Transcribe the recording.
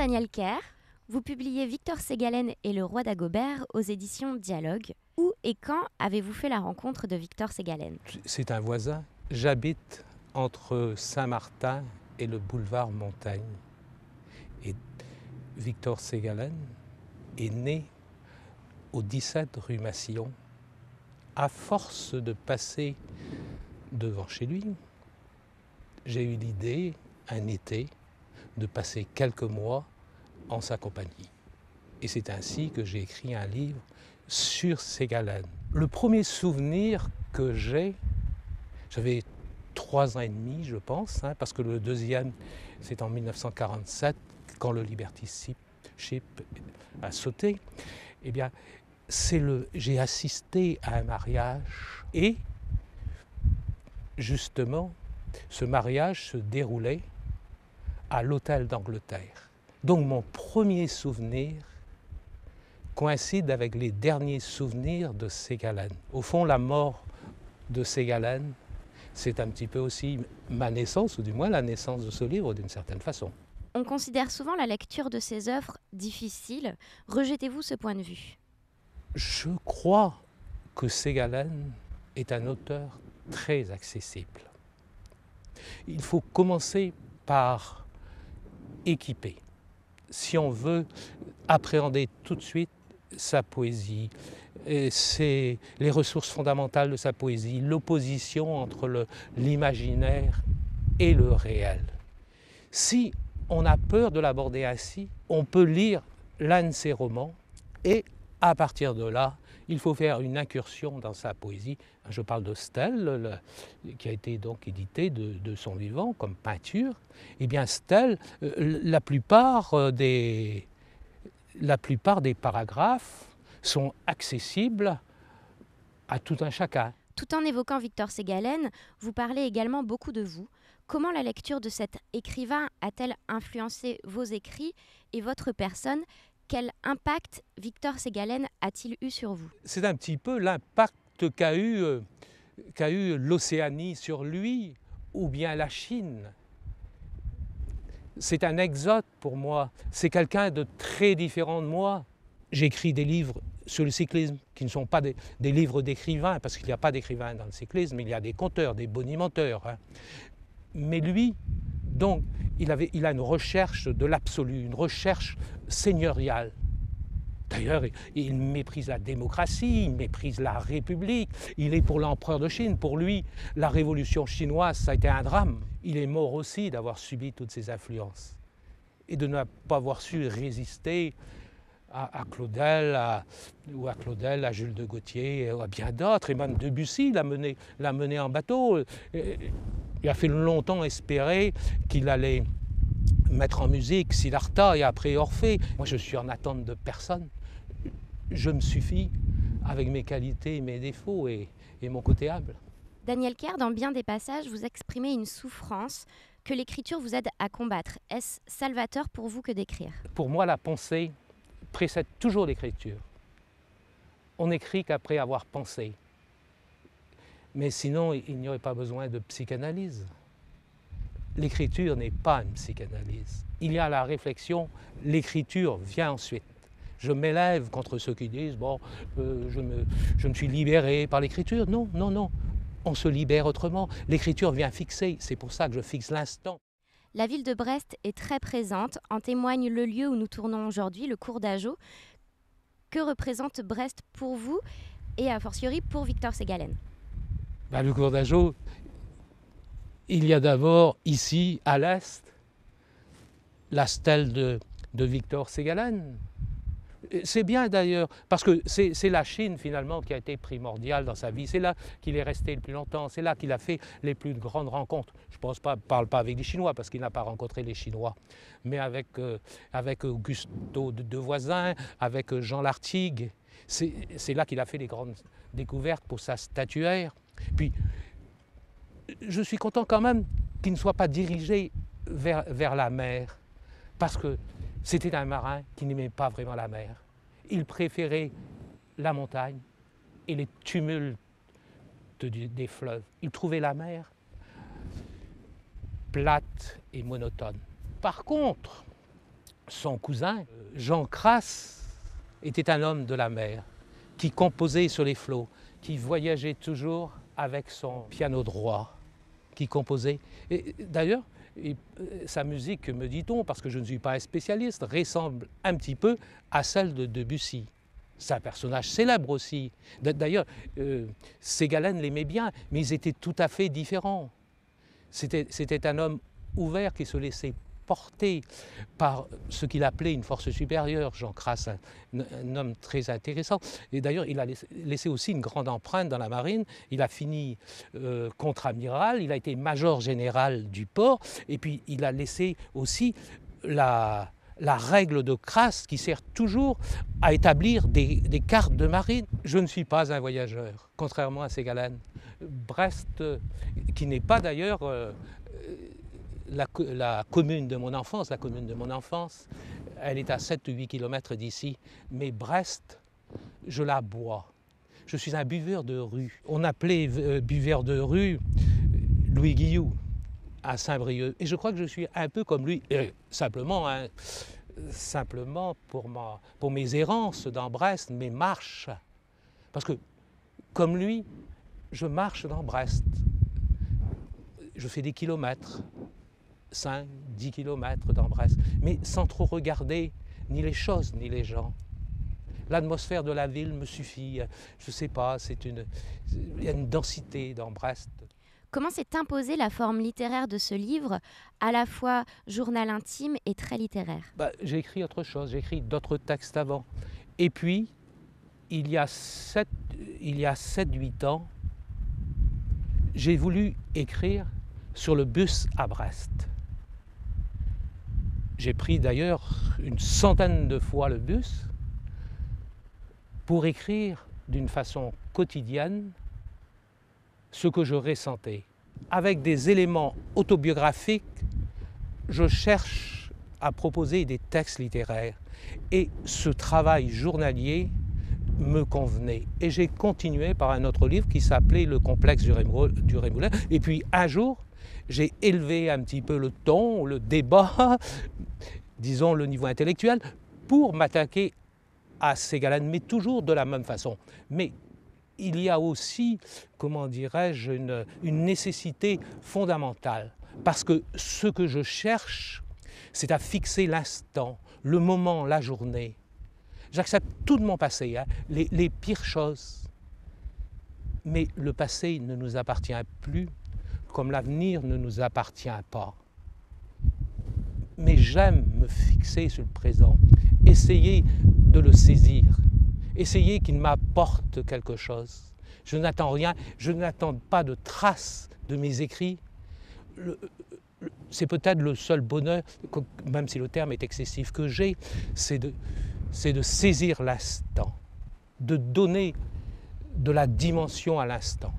Daniel Kerr. Vous publiez Victor Ségalen et le roi d'Agobert aux éditions Dialogue. Où et quand avez-vous fait la rencontre de Victor Ségalen? C'est un voisin. J'habite entre Saint-Martin et le boulevard Montaigne. Et Victor Ségalen est né au 17 rue Massillon. À force de passer devant chez lui, j'ai eu l'idée, un été, de passer quelques mois en sa compagnie. Et c'est ainsi que j'ai écrit un livre sur Ségalen. Le premier souvenir que j'avais 3 ans et demi, je pense, parce que le deuxième, c'est en 1947, quand le Liberty Ship a sauté. Eh bien, j'ai assisté à un mariage et, justement, ce mariage se déroulait à l'hôtel d'Angleterre. Donc mon premier souvenir coïncide avec les derniers souvenirs de Ségalen. Au fond, la mort de Ségalen, c'est un petit peu aussi ma naissance, ou du moins la naissance de ce livre d'une certaine façon. On considère souvent la lecture de ses œuvres difficile. Rejetez-vous ce point de vue? Je crois que Ségalen est un auteur très accessible. Il faut commencer par équiper. Si on veut appréhender tout de suite sa poésie, c'est les ressources fondamentales de sa poésie, l'opposition entre l'imaginaire et le réel. Si on a peur de l'aborder ainsi, on peut lire l'un de ses romans et à partir de là, il faut faire une incursion dans sa poésie. Je parle de Stèle, qui a été donc édité de son vivant comme peinture. Eh bien Stèle, la plupart des paragraphes sont accessibles à tout un chacun. Tout en évoquant Victor Ségalen, vous parlez également beaucoup de vous. Comment la lecture de cet écrivain a-t-elle influencé vos écrits et votre personne? Quel impact Victor Ségalen a-t-il eu sur vous? C'est un petit peu l'impact qu'a eu l'Océanie sur lui, ou bien la Chine. C'est un exote pour moi, c'est quelqu'un de très différent de moi. J'écris des livres sur le cyclisme qui ne sont pas des livres d'écrivains, parce qu'il n'y a pas d'écrivains dans le cyclisme, il y a des conteurs, des bonimenteurs. Mais lui, donc, il a une recherche de l'absolu, une recherche seigneuriale. D'ailleurs, il méprise la démocratie, il méprise la République, il est pour l'empereur de Chine. Pour lui, la révolution chinoise, ça a été un drame. Il est mort aussi d'avoir subi toutes ces influences et de ne pas avoir su résister à Claudel, à Jules de Gaultier, à bien d'autres, et même Debussy l'a mené en bateau. Il a fait longtemps espérer qu'il allait mettre en musique Siddhartha et après Orphée. Moi, je suis en attente de personne. Je me suffis avec mes qualités et mes défauts et mon côté humble. Daniel Kerr, dans bien des passages, vous exprimez une souffrance que l'écriture vous aide à combattre. Est-ce salvateur pour vous que d'écrire? Pour moi, la pensée précède toujours l'écriture. On n'écrit qu'après avoir pensé. Mais sinon, il n'y aurait pas besoin de psychanalyse. L'écriture n'est pas une psychanalyse. Il y a la réflexion, l'écriture vient ensuite. Je m'élève contre ceux qui disent « bon, je me suis libéré par l'écriture ». Non, non, non, on se libère autrement. L'écriture vient fixer, c'est pour ça que je fixe l'instant. La ville de Brest est très présente, en témoigne le lieu où nous tournons aujourd'hui, le cours d'Ageau. Que représente Brest pour vous et a fortiori pour Victor Ségalen? Le cours d'Ageau, il y a d'abord ici, à l'est, la stèle de Victor Ségalen. C'est bien d'ailleurs, parce que c'est la Chine finalement qui a été primordiale dans sa vie. C'est là qu'il est resté le plus longtemps, c'est là qu'il a fait les plus grandes rencontres. Je ne parle pas avec les Chinois, parce qu'il n'a pas rencontré les Chinois, mais avec Augusto de Voisin, avec Jean Lartigue. C'est là qu'il a fait les grandes découvertes pour sa statuaire. Puis, je suis content quand même qu'il ne soit pas dirigé vers la mer, parce que c'était un marin qui n'aimait pas vraiment la mer. Il préférait la montagne et les tumultes des fleuves. Il trouvait la mer plate et monotone. Par contre, son cousin, Jean Crasse, était un homme de la mer, qui composait sur les flots, qui voyageait toujours avec son piano droit, qui composait. Et d'ailleurs, sa musique, me dit-on, parce que je ne suis pas un spécialiste, ressemble un petit peu à celle de Debussy. C'est un personnage célèbre aussi. D'ailleurs, Ségalen l'aimait bien, mais ils étaient tout à fait différents. C'était un homme ouvert qui se laissait porter par ce qu'il appelait une force supérieure. Jean Crasse, un homme très intéressant. Et d'ailleurs, il a laissé aussi une grande empreinte dans la marine. Il a fini contre-amiral, il a été major général du port, et puis il a laissé aussi la règle de Crasse qui sert toujours à établir des cartes de marine. Je ne suis pas un voyageur, contrairement à Ségalen. Brest, qui n'est pas d'ailleurs la commune de mon enfance, elle est à 7 ou 8 km d'ici, mais Brest, je la bois. Je suis un buveur de rue. On appelait buveur de rue Louis Guillou à Saint-Brieuc. Et je crois que je suis un peu comme lui, simplement pour mes errances dans Brest, mes marches. Parce que, comme lui, je marche dans Brest. Je fais des kilomètres. 5, 10 kilomètres dans Brest, mais sans trop regarder ni les choses ni les gens. L'atmosphère de la ville me suffit, je ne sais pas, il y a une densité dans Brest. Comment s'est imposée la forme littéraire de ce livre, à la fois journal intime et très littéraire? J'ai écrit autre chose, j'ai écrit d'autres textes avant. Et puis, il y a 7-8 ans, j'ai voulu écrire sur le bus à Brest. J'ai pris d'ailleurs une centaine de fois le bus pour écrire d'une façon quotidienne ce que je ressentais. Avec des éléments autobiographiques, je cherche à proposer des textes littéraires. Et ce travail journalier me convenait. Et j'ai continué par un autre livre qui s'appelait Le complexe du Rémoulin. Et puis un jour, j'ai élevé un petit peu le ton, le débat, disons le niveau intellectuel, pour m'attaquer à Ségalen, mais toujours de la même façon. Mais il y a aussi, comment dirais-je, une nécessité fondamentale. Parce que ce que je cherche, c'est à fixer l'instant, le moment, la journée. J'accepte tout de mon passé, les pires choses. Mais le passé ne nous appartient plus, comme l'avenir ne nous appartient pas. Mais j'aime me fixer sur le présent, essayer de le saisir, essayer qu'il m'apporte quelque chose. Je n'attends rien, je n'attends pas de traces de mes écrits. C'est peut-être le seul bonheur, même si le terme est excessif, que j'ai, c'est de saisir l'instant, de donner de la dimension à l'instant.